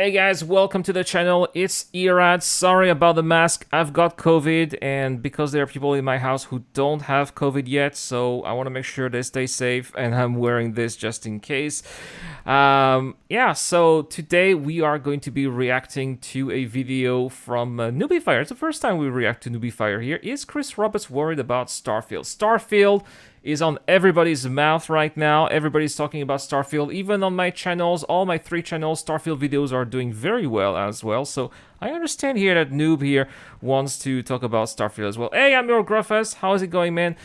Hey guys, welcome to the channel. It's Irad. Sorry about the mask. I've got COVID, and because there are people in my house who don't have COVID yet, so I want to make sure they stay safe, and I'm wearing this just in case. So today we are going to be reacting to a video from Noobifier. It's the first time we react to Noobifier here. Is Chris Roberts worried about Starfield? Starfield is on everybody's mouth right now. Everybody's talking about Starfield. Even on my channels, all my 3 channels, Starfield videos are doing very well as well. So I understand here that Noob wants to talk about Starfield as well. Hey, I'm your Gruffus. How is it going, man?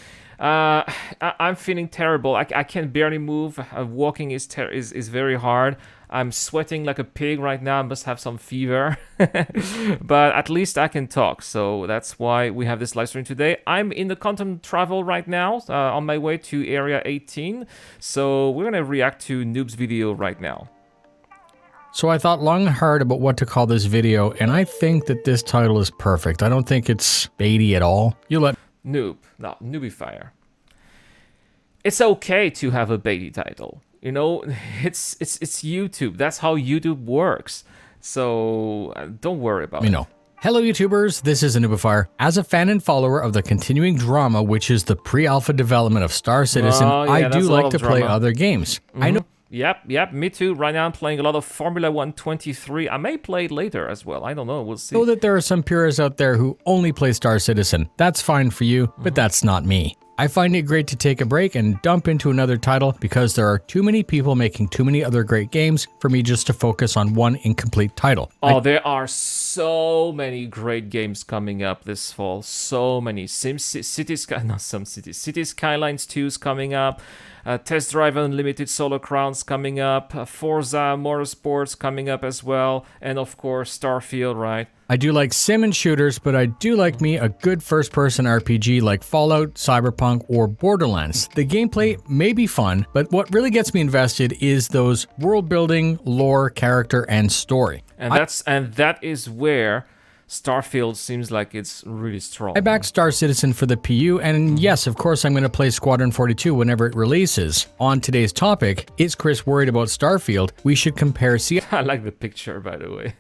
I'm feeling terrible. I can barely move. Walking is very hard. I'm sweating like a pig right now. I must have some fever. But at least I can talk. So that's why we have this live stream today. I'm in the content travel right now, on my way to Area 18. So we're going to react to Noob's video right now. So I thought long and hard about what to call this video, and I think that this title is perfect. I don't think it's baity at all. You let Noobifier. It's okay to have a baity title. You know, it's YouTube. That's how YouTube works. So don't worry about it. Hello YouTubers, this is Noobifier. As a fan and follower of the continuing drama, which is the pre-alpha development of Star Citizen, I do like to play other games. I know. Yep, me too. Right now I'm playing a lot of Formula 1 23. I may play it later as well. I don't know, we'll see. I know that there are some purists out there who only play Star Citizen. That's fine for you, but that's not me. I find it great to take a break and dump into another title because there are too many people making too many other great games for me just to focus on one incomplete title. There are so many great games coming up this fall. So many. City Skylines 2 is coming up. Test Drive Unlimited Solar Crowns coming up. Forza Motorsports coming up as well. And of course, Starfield, right? I do like sim and shooters, but I do like me a good first-person RPG like Fallout, Cyberpunk, or Borderlands. The gameplay may be fun, but what really gets me invested is those world-building, lore, character, and story. And that is where Starfield seems like it's really strong. I back Star Citizen for the PU, and yes, of course I'm going to play Squadron 42 whenever it releases. On today's topic, is Chris worried about Starfield? We should compare I like the picture, by the way.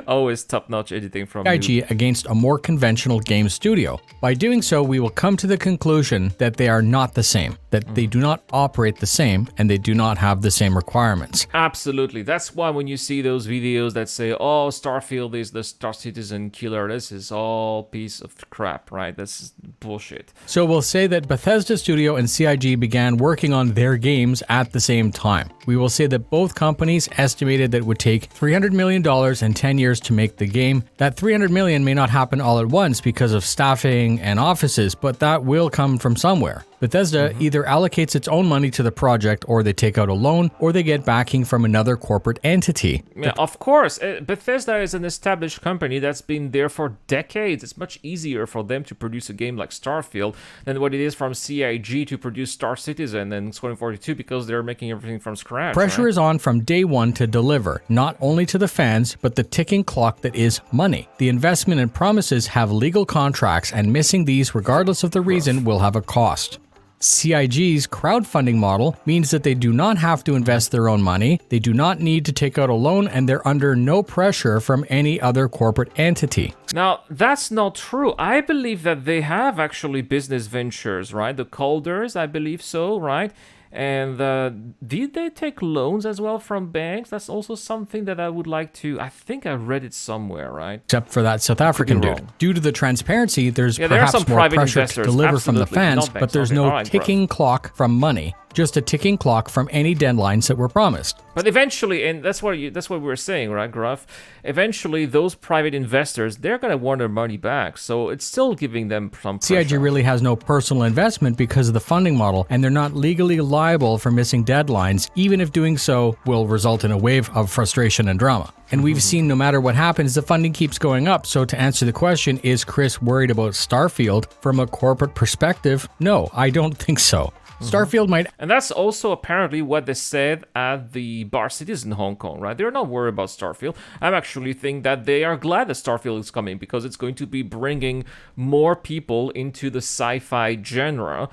Always top-notch editing from CIG against a more conventional game studio. By doing so, we will come to the conclusion that they are not the same, that they do not operate the same, and they do not have the same requirements. Absolutely. That's why when you see those videos that say, oh, Starfield is the Star Citizen killer, this is all piece of crap, right? This is bullshit. So we'll say that Bethesda Studio and CIG began working on their games at the same time. We will say that both companies estimated that it would take $300 million and 10 years to make the game. That $300 million may not happen all at once because of staffing and offices, but that will come from somewhere. Bethesda either allocates its own money to the project, or they take out a loan, or they get backing from another corporate entity. Yeah, of course. Bethesda is an established company that's been there for decades. It's much easier for them to produce a game like Starfield than what it is from CIG to produce Star Citizen and Squadron 42 because they're making everything from scratch. Pressure is on from day one to deliver, not only to the fans, but the ticking clock that is money. The investment and promises have legal contracts, and missing these, regardless of the reason, will have a cost. CIG's crowdfunding model means that they do not have to invest their own money, they do not need to take out a loan, and they're under no pressure from any other corporate entity. Now, that's not true. I believe that they have actually business ventures, right? The Colders, I believe so, right? And did they take loans as well from banks? That's also something that I would like to... I think I read it somewhere, right? Except for that South African dude. Due to the transparency, there's perhaps more pressure to deliver from the fans, but there's no ticking clock from money. Just a ticking clock from any deadlines that were promised. But eventually, and that's what we were saying, right, Gruff? Eventually, those private investors, they're going to want their money back. So it's still giving them some pressure. CIG really has no personal investment because of the funding model, and they're not legally liable for missing deadlines, even if doing so will result in a wave of frustration and drama. And we've seen no matter what happens, the funding keeps going up. So to answer the question, is Chris worried about Starfield from a corporate perspective? No, I don't think so. Starfield might... And that's also apparently what they said at the Bar Cities in Hong Kong, right? They're not worried about Starfield. I actually think that they are glad that Starfield is coming because it's going to be bringing more people into the sci-fi genre.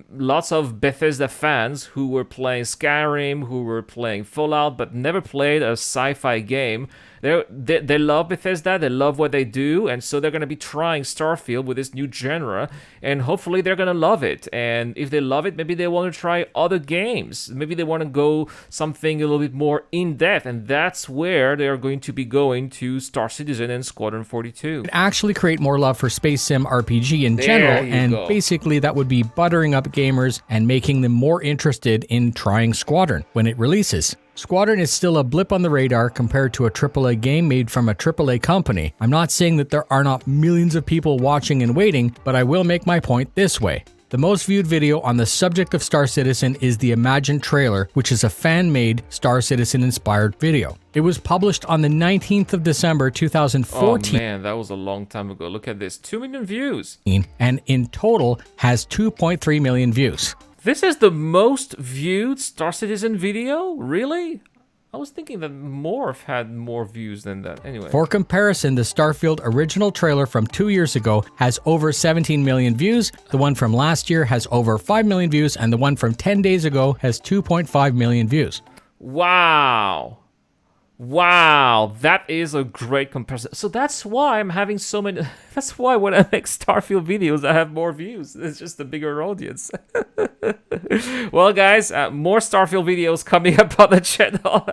lots of Bethesda fans who were playing Skyrim, who were playing Fallout, but never played a sci-fi game. They love Bethesda, they love what they do, and so they're going to be trying Starfield with this new genre, and hopefully they're going to love it. And if they love it, maybe they want to try other games. Maybe they want to go something a little bit more in-depth, and that's where they're going to be going to Star Citizen and Squadron 42. Actually create more love for Space Sim RPG in general, and basically that would be buttering up gamers and making them more interested in trying Squadron when it releases. Squadron is still a blip on the radar compared to a AAA game made from a AAA company. I'm not saying that there are not millions of people watching and waiting, but I will make my point this way. The most viewed video on the subject of Star Citizen is the Imagine trailer, which is a fan-made Star Citizen-inspired video. It was published on the 19th of December 2014. Oh man, that was a long time ago. Look at this, 2 million views. And in total has 2.3 million views. This is the most viewed Star Citizen video? Really? I was thinking that Morph had more views than that. Anyway. For comparison, the Starfield original trailer from 2 years ago has over 17 million views, the one from last year has over 5 million views, and the one from 10 days ago has 2.5 million views. Wow. Wow, that is a great comparison. So that's why I'm having so many... That's why when I make Starfield videos, I have more views. It's just a bigger audience. Well, guys, more Starfield videos coming up on the channel.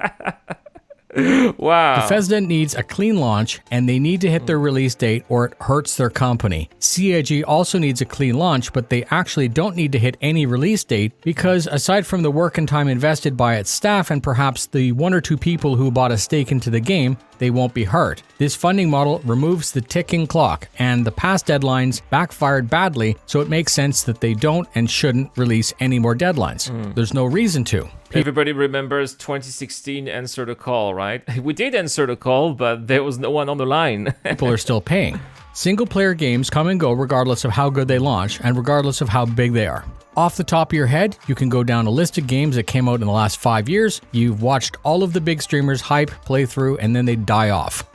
Wow. Bethesda needs a clean launch, and they need to hit their release date or it hurts their company. CIG also needs a clean launch, but they actually don't need to hit any release date because aside from the work and time invested by its staff and perhaps the 1 or 2 people who bought a stake into the game, they won't be hurt. This funding model removes the ticking clock, and the past deadlines backfired badly, so it makes sense that they don't and shouldn't release any more deadlines. There's no reason to. Everybody remembers 2016 Answer the Call, right? We did answer the call, but there was no one on the line. People are still paying. Single-player games come and go regardless of how good they launch and regardless of how big they are. Off the top of your head, you can go down a list of games that came out in the last 5 years. You've watched all of the big streamers hype, play through, and then they die off.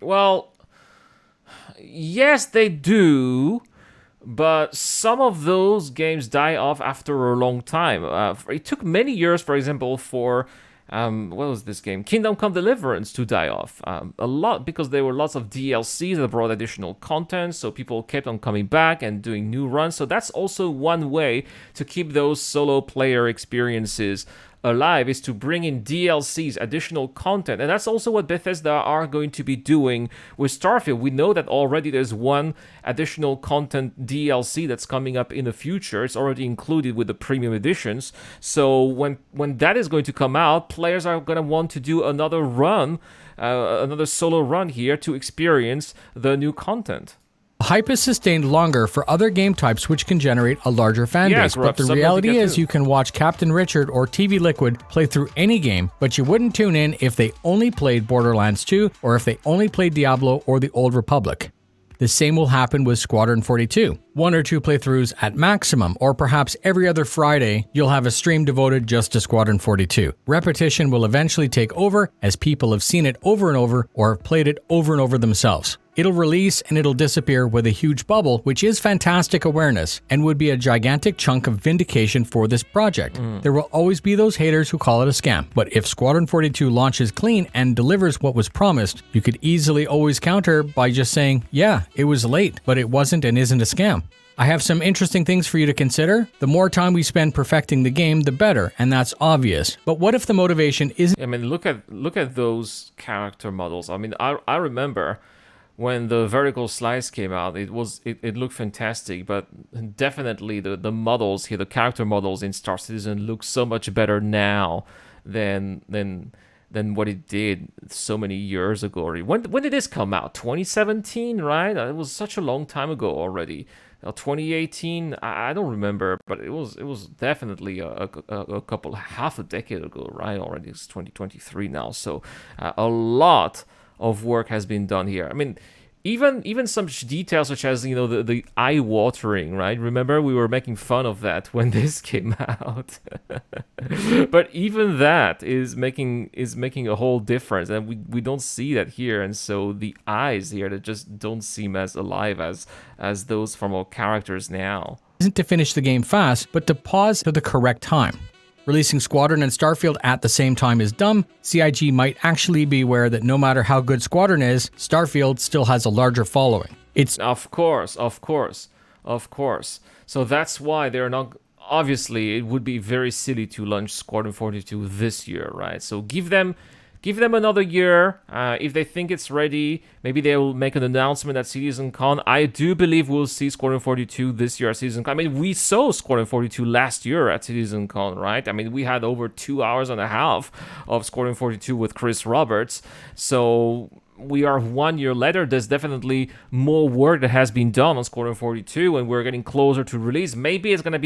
Well, yes, they do. But some of those games die off after a long time. It took many years, for example, for what was this game? Kingdom Come Deliverance to die off. A lot because there were lots of DLCs that brought additional content, so people kept on coming back and doing new runs. So that's also one way to keep those solo player experiences alive, is to bring in DLCs, additional content. And that's also what Bethesda are going to be doing with Starfield. We know that already there's one additional content DLC that's coming up in the future. It's already included with the premium editions. So when that is going to come out, players are going to want to do another run, another solo run here to experience the new content. Hype is sustained longer for other game types which can generate a larger fan base, but the reality is you can watch Captain Richard or TV Liquid play through any game, but you wouldn't tune in if they only played Borderlands 2 or if they only played Diablo or the Old Republic. The same will happen with Squadron 42. 1 or 2 playthroughs at maximum, or perhaps every other Friday, you'll have a stream devoted just to Squadron 42. Repetition will eventually take over as people have seen it over and over or have played it over and over themselves. It'll release and it'll disappear with a huge bubble, which is fantastic awareness and would be a gigantic chunk of vindication for this project. There will always be those haters who call it a scam, but if Squadron 42 launches clean and delivers what was promised, you could easily always counter by just saying, yeah, it was late, but it wasn't and isn't a scam. I have some interesting things for you to consider. The more time we spend perfecting the game, the better, and that's obvious. But what if the motivation isn't? I mean, look at those character models. I mean, I remember when the vertical slice came out, it looked fantastic, but definitely the models here, the character models in Star Citizen look so much better now than what it did so many years ago already. When did this come out? 2017, right? It was such a long time ago already. 2018, I don't remember, but it was definitely a couple, half a decade ago, right? Already it's 2023 now, so a lot of work has been done here. I mean, even some details such as, the eye watering, right? Remember, we were making fun of that when this came out. But even that is making a whole difference, and we don't see that here. And so the eyes here that just don't seem as alive as those from our characters now. isn't to finish the game fast, but to pause at the correct time. Releasing Squadron and Starfield at the same time is dumb. CIG might actually be aware that no matter how good Squadron is, Starfield still has a larger following. It's Of course. So that's why they're not... Obviously, it would be very silly to launch Squadron 42 this year, right? So give them another year. If they think it's ready, maybe they will make an announcement at CitizenCon. I do believe we'll see Squadron 42 this year at CitizenCon. I mean, we saw Squadron 42 last year at CitizenCon, right? I mean, we had over 2 hours and a half of Squadron 42 with Chris Roberts. So we are 1 year later. There's definitely more work that has been done on Squadron 42, and we're getting closer to release. Maybe it's going to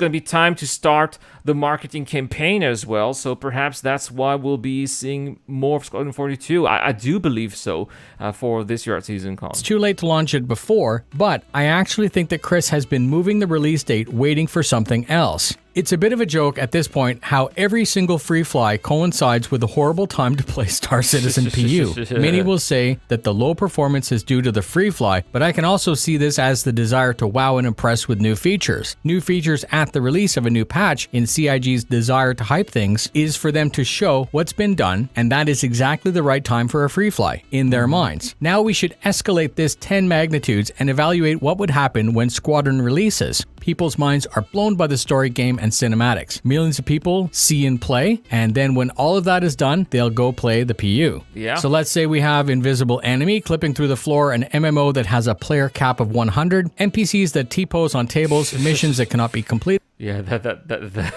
be time to start the marketing campaign as well. So perhaps that's why we'll be seeing more of Squadron 42. I do believe so for this year at CitizenCon. It's too late to launch it before, but I actually think that Chris has been moving the release date waiting for something else. It's a bit of a joke at this point how every single free fly coincides with a horrible time to play Star Citizen PU. Many will say that the low performance is due to the free fly, but I can also see this as the desire to wow and impress with new features. New features at the release of a new patch in CIG's desire to hype things is for them to show what's been done, and that is exactly the right time for a free fly in their minds. Now we should escalate this 10 magnitudes and evaluate what would happen when Squadron releases. People's minds are blown by the story, game, and cinematics. Millions of people see and play, and then when all of that is done, they'll go play the PU. Yeah. So let's say we have invisible enemy clipping through the floor, an MMO that has a player cap of 100, NPCs that T-pose on tables, missions that cannot be completed. Yeah, that that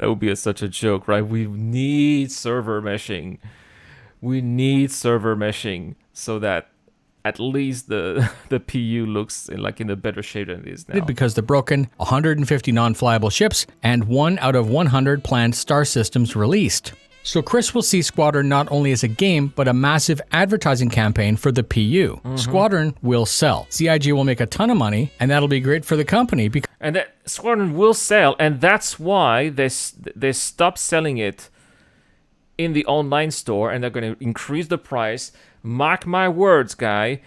would be such a joke, right? We need server meshing. So that at least the PU looks in a better shape than it is now. Because the broken 150 non-flyable ships and 1 out of 100 planned star systems released. So Chris will see Squadron not only as a game, but a massive advertising campaign for the PU. Squadron will sell. CIG will make a ton of money, and that'll be great for the company. And that Squadron will sell, and that's why they stopped selling it in the online store, and they're going to increase the price. Mark my words, guys,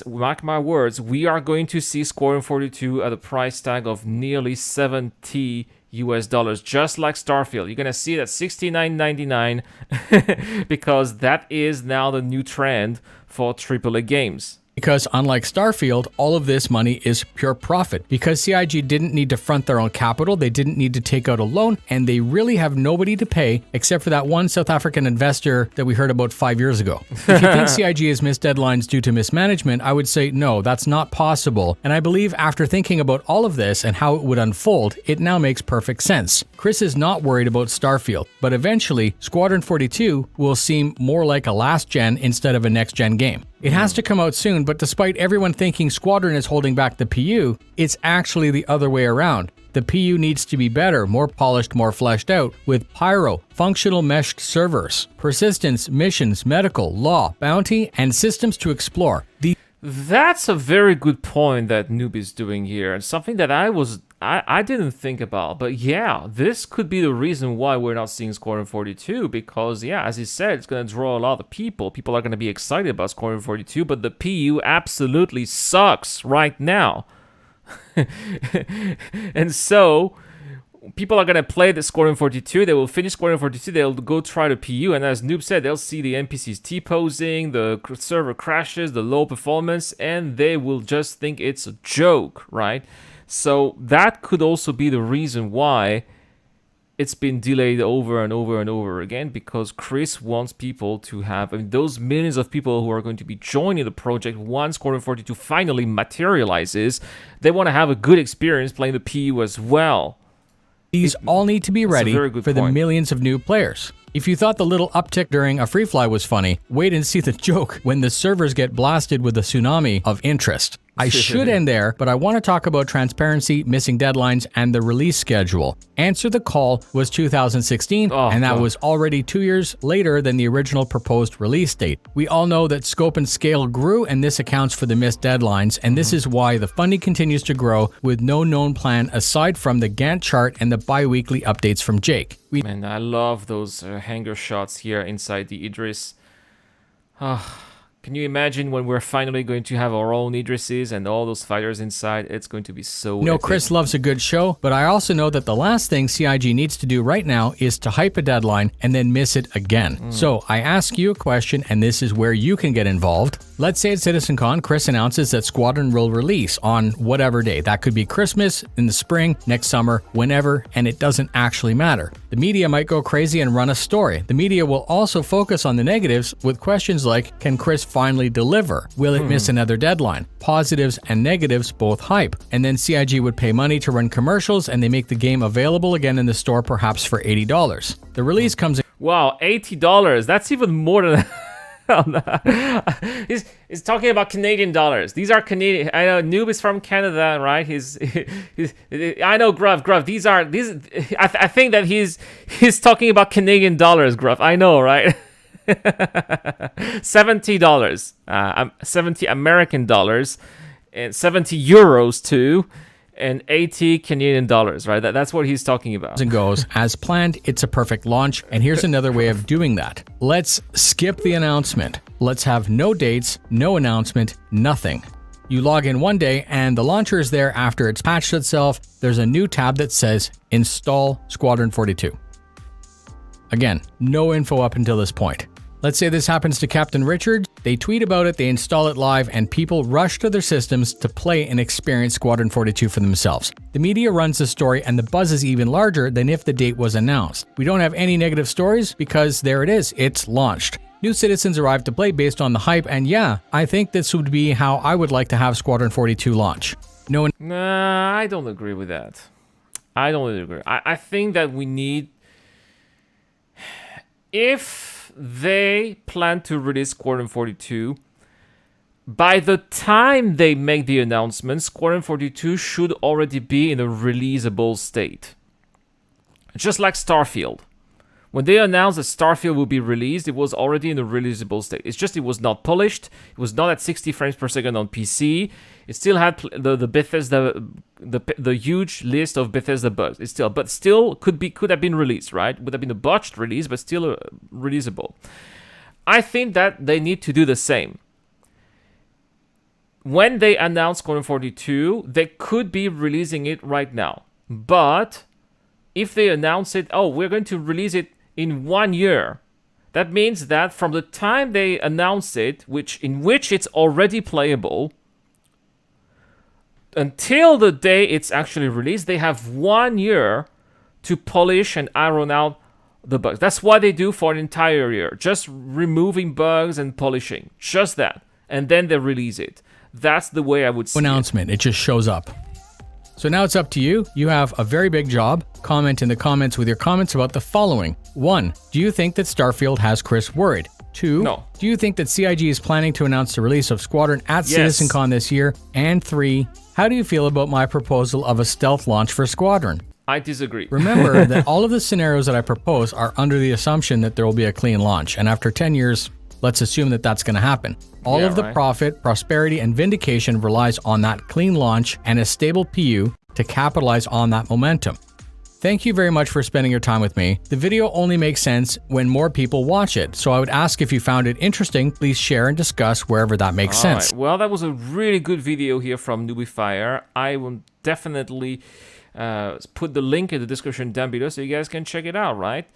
mark my words. We are going to see Squadron 42 at a price tag of nearly $70 US, just like Starfield. You're going to see it at $69.99 because that is now the new trend for AAA games. Because unlike Starfield, all of this money is pure profit. Because CIG didn't need to front their own capital, they didn't need to take out a loan, and they really have nobody to pay except for that one South African investor that we heard about 5 years ago. If you think CIG has missed deadlines due to mismanagement, I would say no, that's not possible. And I believe after thinking about all of this and how it would unfold, it now makes perfect sense. Chris is not worried about Starfield, but eventually, Squadron 42 will seem more like a last-gen instead of a next-gen game. It has to come out soon, but despite everyone thinking Squadron is holding back the PU, it's actually the other way around. The PU needs to be better, more polished, more fleshed out, with pyro, functional meshed servers, persistence, missions, medical, law, bounty, and systems to explore. That's a very good point that Noob is doing here, and something that I didn't think about. But yeah, this could be the reason why we're not seeing Squadron 42, because yeah, as he said, it's going to draw a lot of people. People are going to be excited about Squadron 42, but the PU absolutely sucks right now. And so people are going to play the Squadron 42, they will finish Squadron 42, they'll go try the PU, and as Noob said, they'll see the NPCs T-posing, the server crashes, the low performance, and they will just think it's a joke, right? So that could also be the reason why it's been delayed over and over and over again, because Chris wants people to have, those millions of people who are going to be joining the project once Squadron 42 finally materializes, they want to have a good experience playing the PU as well. These all need to be ready for the millions of new players. If you thought the little uptick during a free fly was funny, wait and see the joke when the servers get blasted with a tsunami of interest. I should end there, but I want to talk about transparency, missing deadlines, and the release schedule. Answer the Call was 2016, and that was already 2 years later than the original proposed release date. We all know that scope and scale grew, and this accounts for the missed deadlines, and this is why the funding continues to grow with no known plan aside from the Gantt chart and the bi-weekly updates from Jake. Man, I love those hanger shots here inside the Idris. Can you imagine when we're finally going to have our own Idrises and all those fighters inside? It's going to be so No, epic. Chris loves a good show, but I also know that the last thing CIG needs to do right now is to hype a deadline and then miss it again. So I ask you a question, and this is where you can get involved. Let's say at CitizenCon, Chris announces that Squadron will release on whatever day. That could be Christmas, in the spring, next summer, whenever, and it doesn't actually matter. The media might go crazy and run a story. The media will also focus on the negatives with questions like, can Chris finally deliver? Will it miss another deadline? Positives and negatives both hype. And then CIG would pay money to run commercials, and they make the game available again in the store perhaps for $80. The release comes in. Wow, $80. That's even more than he's talking about Canadian dollars. These are Canadian. I know Noob is from Canada, right? I know Gruff. These. I think that he's talking about Canadian dollars, Gruff. I know, right? $70. 70 American dollars, and 70 euros too. And 80 Canadian dollars, right? That's what he's talking about. And goes as planned. It's a perfect launch. And here's another way of doing that. Let's skip the announcement. Let's have no dates, no announcement, nothing. You log in one day and the launcher is there after it's patched itself. There's a new tab that says install Squadron 42. Again, no info up until this point. Let's say this happens to Captain Richard. They tweet about it, they install it live, and people rush to their systems to play and experience Squadron 42 for themselves. The media runs the story, and the buzz is even larger than if the date was announced. We don't have any negative stories because there it is, it's launched. New citizens arrive to play based on the hype, and yeah, I think this would be how I would like to have Squadron 42 launch. Nah, I don't agree with that. I don't agree. I think that we need... If they plan to release Squadron 42, by the time they make the announcement, Squadron 42 should already be in a releasable state. Just like Starfield. When they announced that Starfield will be released, it was already in a releasable state. It's just it was not polished. It was not at 60 frames per second on PC. It still had the Bethesda, the huge list of Bethesda bugs. But still could have been released, right? Would have been a botched release, but still releasable. I think that they need to do the same. When they announce Squadron 42, they could be releasing it right now. But if they announce it, we're going to release it in 1 year. That means that from the time they announce it, in which it's already playable, until the day it's actually released, they have 1 year to polish and iron out the bugs. That's what they do for an entire year. Just removing bugs and polishing. Just that. And then they release it. That's the way I would see announcement. It just shows up. So now it's up to you. You have a very big job. Comment in the comments with your comments about the following. 1. Do you think that Starfield has Chris worried? 2. No. Do you think that CIG is planning to announce the release of Squadron at Yes. CitizenCon this year? And 3. How do you feel about my proposal of a stealth launch for Squadron? I disagree. Remember that all of the scenarios that I propose are under the assumption that there will be a clean launch. And after 10 years, let's assume that that's going to happen. All of the profit, prosperity, and vindication relies on that clean launch and a stable PU to capitalize on that momentum. Thank you very much for spending your time with me. The video only makes sense when more people watch it, so I would ask if you found it interesting, please share and discuss wherever that makes sense. Right. Well, that was a really good video here from Noobifier. I will definitely put the link in the description down below so you guys can check it out, right?